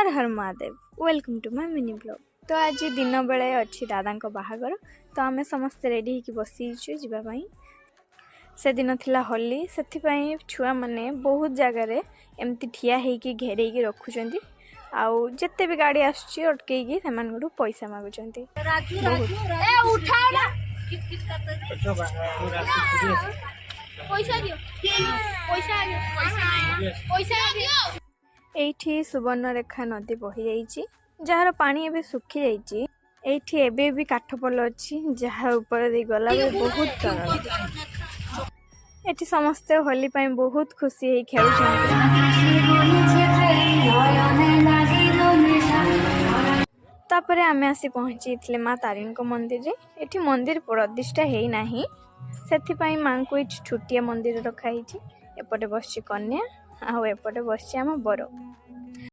हर हर Mahadev welcome to my mini blog. तो आज दिन बेले अच्छी दादा बाहागर तो आम समस्ते रेडी होकर बसीचु जावाई। से दिन थिला होली से छुआ मैंने बहुत जगार एमती ठिया होगी घेरे रखुंट आउ जिते भी गाड़ी आसुची अटकई से पैसा मागुंट। एठी सुवर्णरेखा नदी बही जाइए जार पानी एबे सुखी जाइए। एठी एबे भी काठपल अच्छी जहाँ ऊपर दे गला बहुत टन। एठी समस्ते होली पाई बहुत खुशी है खेल। तापरे आमे आसी पहुँची माँ तारिणी मंदिर रे। एठी मंदिर प्रतिष्ठा है नाही से माँ को छुटिया मंदिर रखाई। एपटे बस कन्या आउ एपटे बस आम बर।